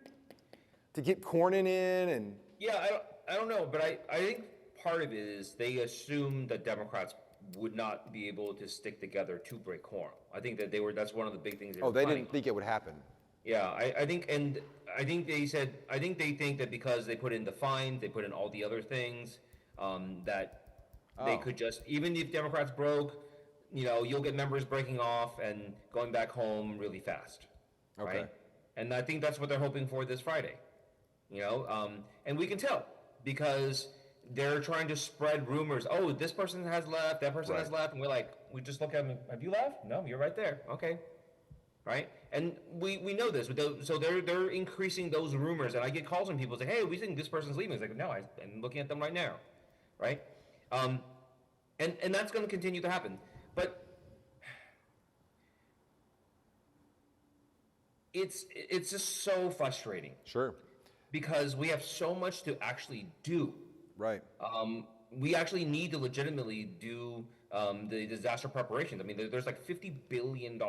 to get Cornyn in and? Yeah, I don't know, but I think part of it is they assumed that Democrats would not be able to stick together to break quorum. I think that that's one of the big things. They didn't think it would happen. Yeah, I think they think that because they put in the fines, they put in all the other things, that they could just, even if Democrats broke, you'll get members breaking off and going back home really fast, right? And I think that's what they're hoping for this Friday, and we can tell because they're trying to spread rumors. Oh, this person has left, that person has left, and we just look at them. Have you left? No, you're right there. Okay, right? And we know this. So they're increasing those rumors, and I get calls from people say, "Hey, we think this person's leaving." It's no, I'm looking at them right now, right? And that's going to continue to happen. But it's just so frustrating. Sure. Because we have so much to actually do. Right. We actually need to legitimately do the disaster preparations. I mean, there's $50 billion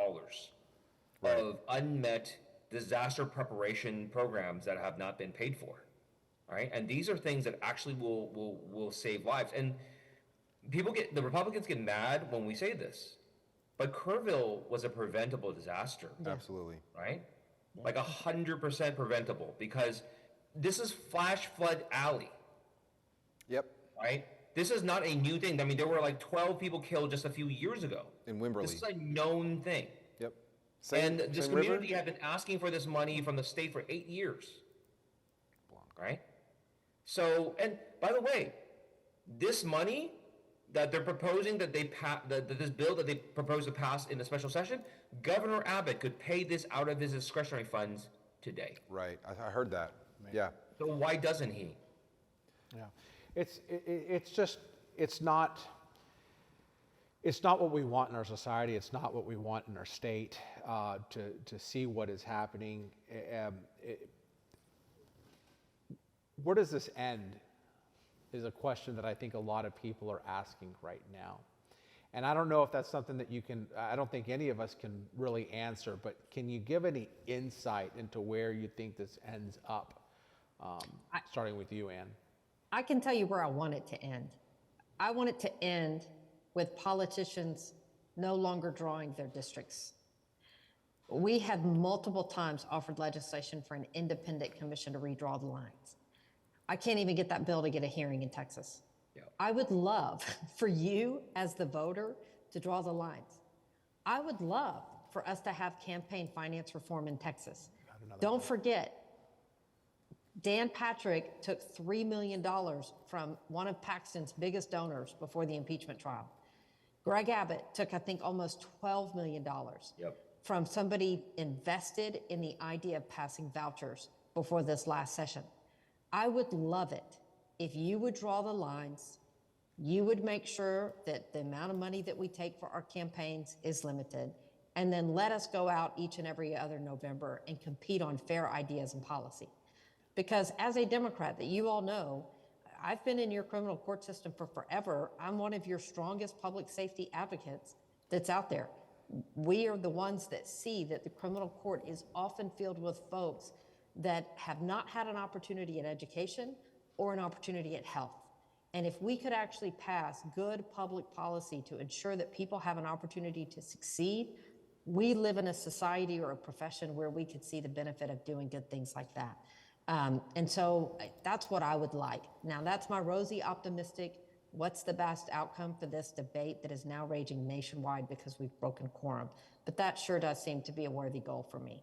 of unmet disaster preparation programs that have not been paid for. All right, and these are things that actually will save lives. And the Republicans get mad when we say this, but Kerrville was a preventable disaster. Absolutely. Right, 100% preventable because this is flash flood alley. Yep. Right? This is not a new thing. I mean, there were 12 people killed just a few years ago. In Wimberley. This is a known thing. Yep. And this community had been asking for this money from the state for 8 years. Right? So, and by the way, this money that they're proposing that this bill that they propose to pass in the special session, Governor Abbott could pay this out of his discretionary funds today. Right. I heard that. Yeah. So why doesn't he? Yeah, it's not what we want in our society. It's not what we want in our state. To see what is happening, where does this end? Is a question that I think a lot of people are asking right now, and I don't know if that's something that you can. I don't think any of us can really answer. But can you give any insight into where you think this ends up? Starting with you, Ann. I can tell you where I want it to end. I want it to end with politicians no longer drawing their districts. We have multiple times offered legislation for an independent commission to redraw the lines. I can't even get that bill to get a hearing in Texas. Yeah. I would love for you as the voter to draw the lines. I would love for us to have campaign finance reform in Texas. Don't forget, Dan Patrick took $3 million from one of Paxton's biggest donors before the impeachment trial. Greg Abbott took, I think, almost $12 million from somebody invested in the idea of passing vouchers before this last session. I would love it if you would draw the lines, you would make sure that the amount of money that we take for our campaigns is limited, and then let us go out each and every other November and compete on fair ideas and policy. Because as a Democrat that you all know, I've been in your criminal court system for forever. I'm one of your strongest public safety advocates that's out there. We are the ones that see that the criminal court is often filled with folks that have not had an opportunity at education or an opportunity at health. And if we could actually pass good public policy to ensure that people have an opportunity to succeed, we live in a society or a profession where we could see the benefit of doing good things like that. And so that's what I would like. Now, that's my rosy optimistic, what's the best outcome for this debate that is now raging nationwide because we've broken quorum. But that sure does seem to be a worthy goal for me.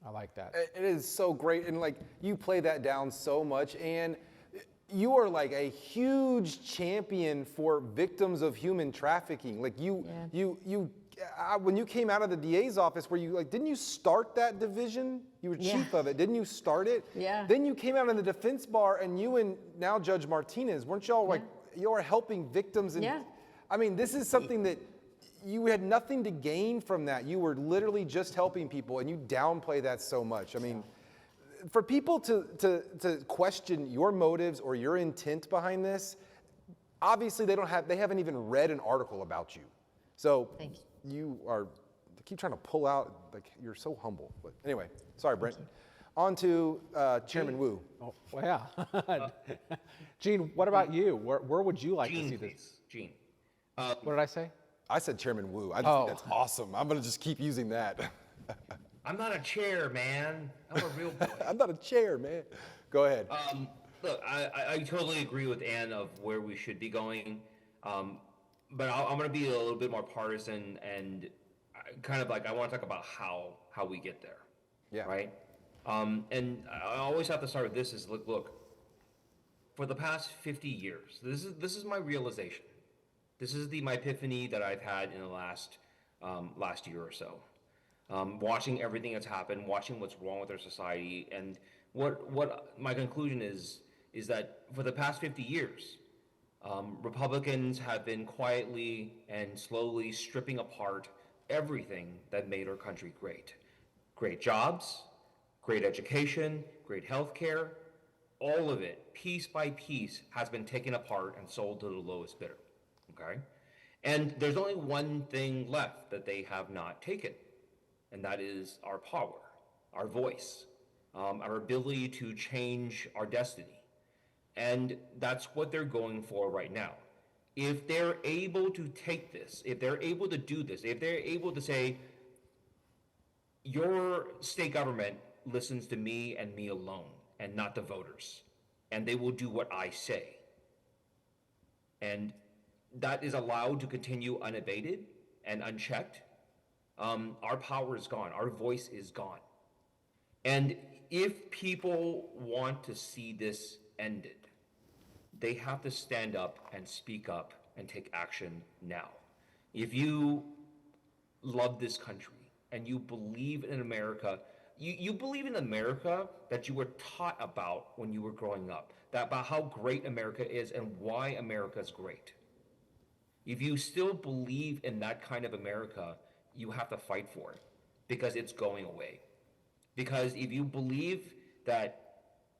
I like that. It is so great, and like you play that down so much, and you are like a huge champion for victims of human trafficking. Like when you came out of the DA's office, were you like, didn't you start that division? You were chief of it, didn't you start it? Yeah. Then you came out in the defense bar, and you and now Judge Martinez, weren't y'all like, you are helping victims? And I mean, this is something that you had nothing to gain from that. You were literally just helping people, and you downplay that so much. I mean, for people to question your motives or your intent behind this, obviously they haven't even read an article about you. So Thank you. You are, I keep trying to pull out, like you're so humble. But anyway, sorry, Brent. On to Chairman Wu. Oh, well, yeah. Gene, what about you? Where would you like to see this? Gene. What did I say? I said Chairman Wu. I just think that's awesome. I'm going to just keep using that. I'm not a chair, man. I'm a real boy. I'm not a chair, man. Go ahead. Look, I totally agree with Ann of where we should be going. But I'm going to be a little bit more partisan and kind of like I want to talk about how we get there. Yeah. Right? And I always have to start with this is look, for the past 50 years, this is my realization. This is my epiphany that I've had in the last year or so. Watching everything that's happened, watching what's wrong with our society, and what my conclusion is that for the past 50 years, Republicans have been quietly and slowly stripping apart everything that made our country great. Great jobs, great education, great health care, all of it, piece by piece, has been taken apart and sold to the lowest bidder, okay? And there's only one thing left that they have not taken, and that is our power, our voice, our ability to change our destiny. And that's what they're going for right now. If they're able to take this, if they're able to do this, if they're able to say, your state government listens to me and me alone and not the voters, and they will do what I say, and that is allowed to continue unabated and unchecked, our power is gone, our voice is gone. And if people want to see this ended, they have to stand up and speak up and take action now. If you love this country and you believe in America, you believe in America that you were taught about when you were growing up, that about how great America is and why America is great. If you still believe in that kind of America, you have to fight for it because it's going away. Because if you believe that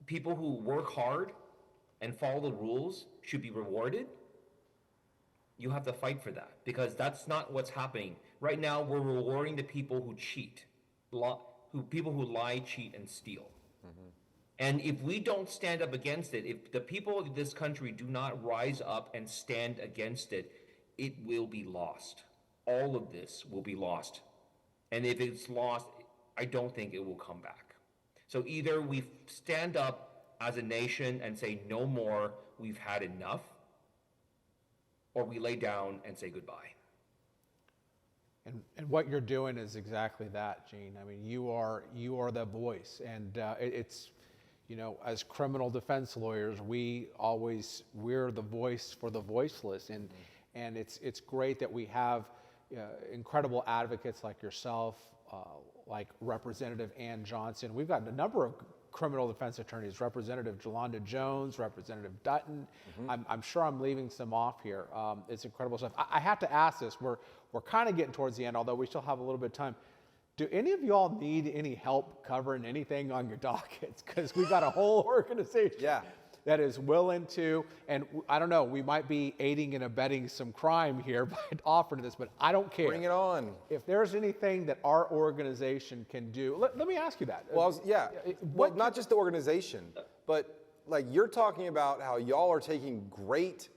people who work hard and follow the rules should be rewarded, you have to fight for that because that's not what's happening. Right now, we're rewarding the people who cheat, people who lie, cheat, and steal. Mm-hmm. And if we don't stand up against it, if the people of this country do not rise up and stand against it, it will be lost. All of this will be lost. And if it's lost, I don't think it will come back. So either we stand up as a nation and say no more, we've had enough, or we lay down and say goodbye. And what you're doing is exactly that, Gene. I mean, you are the voice, and it's, you know, as criminal defense lawyers, we're the voice for the voiceless, and it's great that we have incredible advocates like yourself, like Representative Ann Johnson. We've got a number of criminal defense attorneys, Representative Jolanda Jones, Representative Dutton. I'm sure I'm leaving some off here. It's incredible stuff. I have to ask this. We're kind of getting towards the end, although we still have a little bit of time. Do any of y'all need any help covering anything on your dockets? Because we've got a whole organization that is willing to, and I don't know, we might be aiding and abetting some crime here by offering this, but I don't care. Bring it on. If there's anything that our organization can do, let me ask you that. Well, well, not just the organization, but like you're talking about how y'all are taking great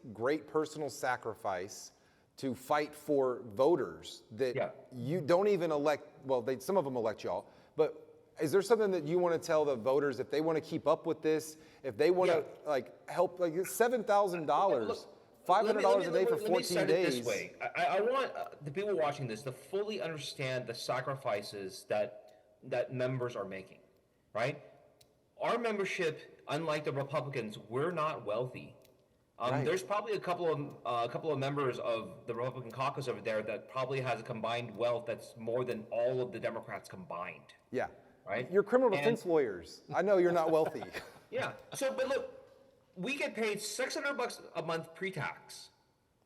personal sacrifice to fight for voters that you don't even elect. Well, some of them elect y'all, but is there something that you want to tell the voters if they want to keep up with this, if they want to like help, like $7,000, $500 a day for 14 days? Let me set it this way. I want the people watching this to fully understand the sacrifices that members are making, right? Our membership, unlike the Republicans, we're not wealthy. There's probably a couple of members of the Republican caucus over there that probably has a combined wealth that's more than all of the Democrats combined. Yeah. Right? You're criminal defense lawyers. I know you're not wealthy. Yeah. So, but look, we get paid $600 a month pre-tax,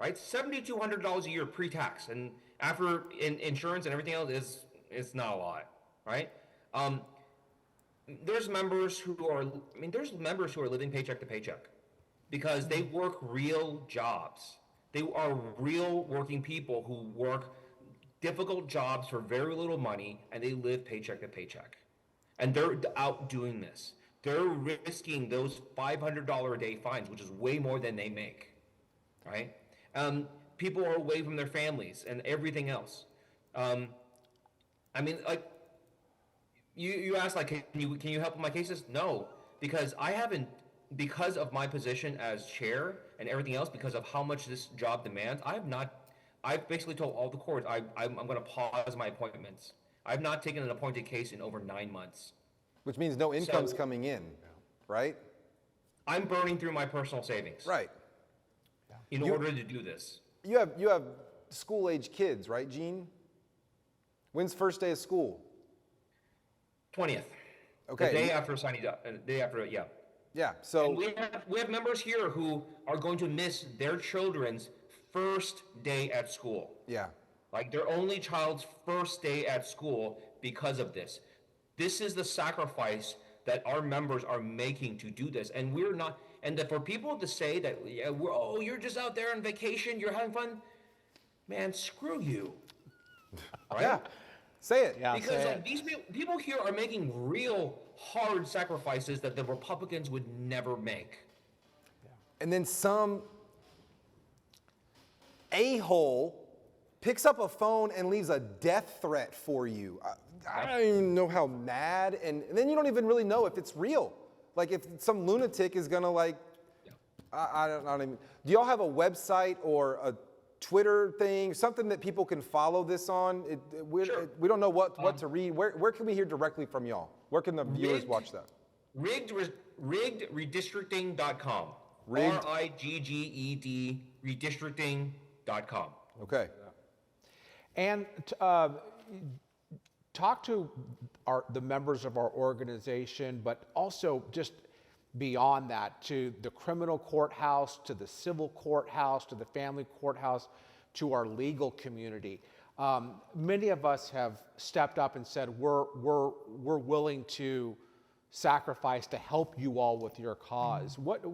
right? $7,200 a year pre-tax, and after insurance and everything else is not a lot, right? There's members who are living paycheck to paycheck because they work real jobs. They are real working people who work difficult jobs for very little money, and they live paycheck to paycheck. And they're out doing this. They're risking those $500 a day fines, which is way more than they make, right? People are away from their families and everything else. I mean, like, you asked, like, can you help with my cases? No, because I haven't, because of my position as chair and everything else, because of how much this job demands, I've basically told all the courts I'm going to pause my appointments. I've not taken an appointed case in over 9 months. Which means no income's coming in, right? I'm burning through my personal savings. Right. In order to do this. You have school-age kids, right, Gene? When's first day of school? 20th. Okay. The day after signing up. Yeah. So and we have members here who are going to miss their children's first day at school. Yeah. Like their only child's first day at school because of this. This is the sacrifice that our members are making to do this. And we're not, and for people to say that, you're just out there on vacation, you're having fun, man, screw you. Right? Yeah. Say it. Yeah, because like, these people here are making real hard sacrifices that the Republicans would never make. And then some a-hole picks up a phone and leaves a death threat for you. I don't even know how mad, and then you don't even really know if it's real. Like if some lunatic is gonna like, I don't even, do y'all have a website or a Twitter thing, something that people can follow this on? Sure. We don't know what to read. Where can we hear directly from y'all? Where can the viewers watch that? Riggedredistricting.com. Rigged? RIGGED redistricting.com. Okay. And talk to the members of our organization, but also just beyond that, to the criminal courthouse, to the civil courthouse, to the family courthouse, to our legal community. Many of us have stepped up and said, we're willing to sacrifice to help you all with your cause. What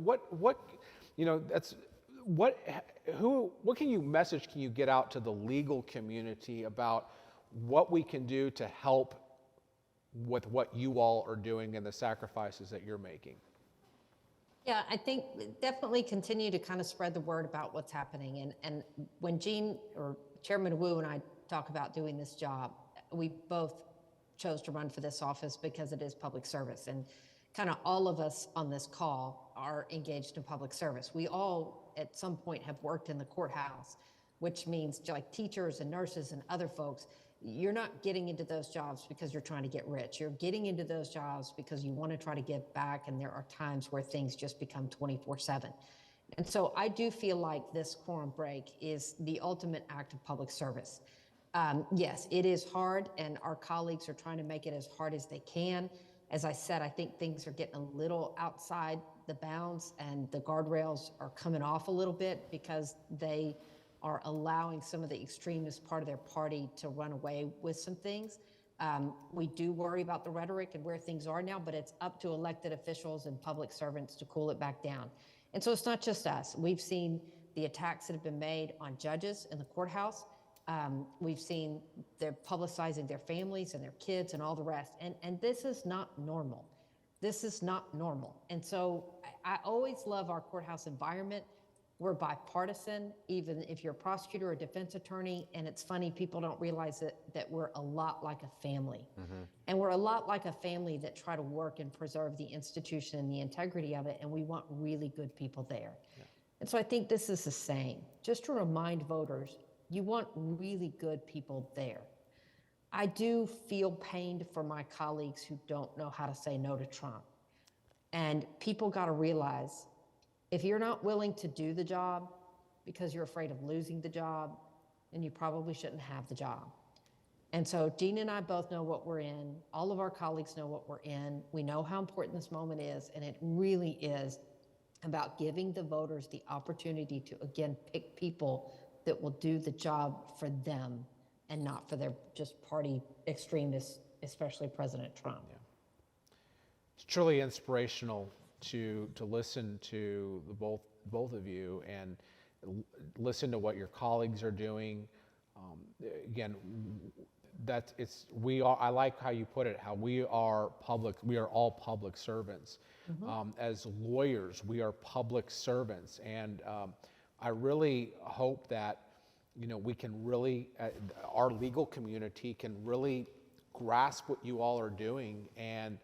message can you get out to the legal community about what we can do to help with what you all are doing and the sacrifices that you're making? Yeah, I think definitely continue to kind of spread the word about what's happening. And when Gene or Chairman Wu and I talk about doing this job, we both chose to run for this office because it is public service. And kind of all of us on this call are engaged in public service. We all at some point have worked in the courthouse. which means like teachers and nurses and other folks, you're not getting into those jobs because you're trying to get rich. You're getting into those jobs because you want to try to give back, and there are times where things just become 24/7. And so I do feel like this quorum break is the ultimate act of public service. Yes, it is hard, and our colleagues are trying to make it as hard as they can. As I said, I think things are getting a little outside the bounds, and the guardrails are coming off a little bit because they are allowing some of the extremist part of their party to run away with some things. We do worry about the rhetoric and where things are now, but it's up to elected officials and public servants to cool it back down. And so it's not just us. We've seen the attacks that have been made on judges in the courthouse. We've seen they're publicizing their families and their kids and all the rest. And this is not normal. This is not normal. And so I always love our courthouse environment. We're bipartisan, even if you're a prosecutor or a defense attorney. And it's funny, people don't realize that we're a lot like a family. And we're a lot like a family that try to work and preserve the institution and the integrity of it. And we want really good people there. And so I think this is the same. Just to remind voters, you want really good people there. I do feel pained for my colleagues who don't know how to say no to Trump. And people got to realize, if you're not willing to do the job because you're afraid of losing the job, then you probably shouldn't have the job. And so Gina and I both know what we're in. All of our colleagues know what we're in. We know how important this moment is, and it really is about giving the voters the opportunity to, again, pick people that will do the job for them and not for their just party extremists, especially President Trump. Yeah. It's truly inspirational to listen to both of you and listen to what your colleagues are doing. Again, I like how you put it, how we are all public servants. As lawyers, we are public servants, and I really hope that we can really, our legal community can really grasp what you all are doing and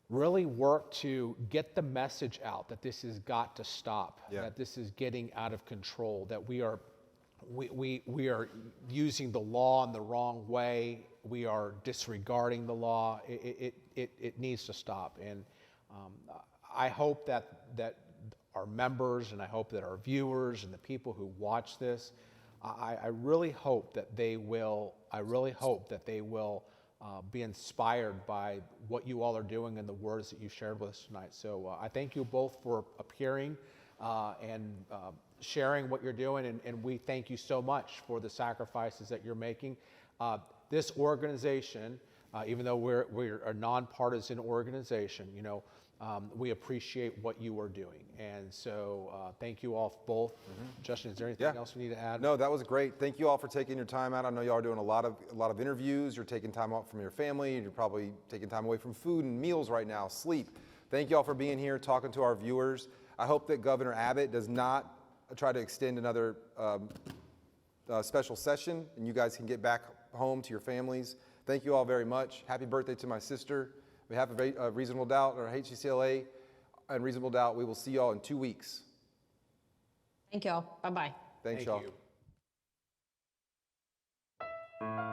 really work to get the message out that this has got to stop, that this is getting out of control, that we are using the law in the wrong way, we are disregarding the law. It needs to stop, and I hope that our members, and I hope that our viewers and the people who watch this, I really hope that they will. Be inspired by what you all are doing and the words that you shared with us tonight. So I thank you both for appearing and sharing what you're doing, and we thank you so much for the sacrifices that you're making. This organization, even though we're a nonpartisan organization, we appreciate what you are doing, and so thank you all both. Justin, is there anything else we need to add? No, that was great. Thank you all for taking your time out. I know y'all are doing a lot of interviews. You're taking time out from your family. You're probably taking time away from food and meals right now, sleep. Thank you all for being here, talking to our viewers. I hope that Governor Abbott does not try to extend another special session, and you guys can get back home to your families. Thank you all very much. Happy birthday to my sister. On behalf of Reasonable Doubt, or HCCLA and Reasonable Doubt, we will see y'all in 2 weeks. Thank y'all. Bye-bye. Thanks, y'all. You.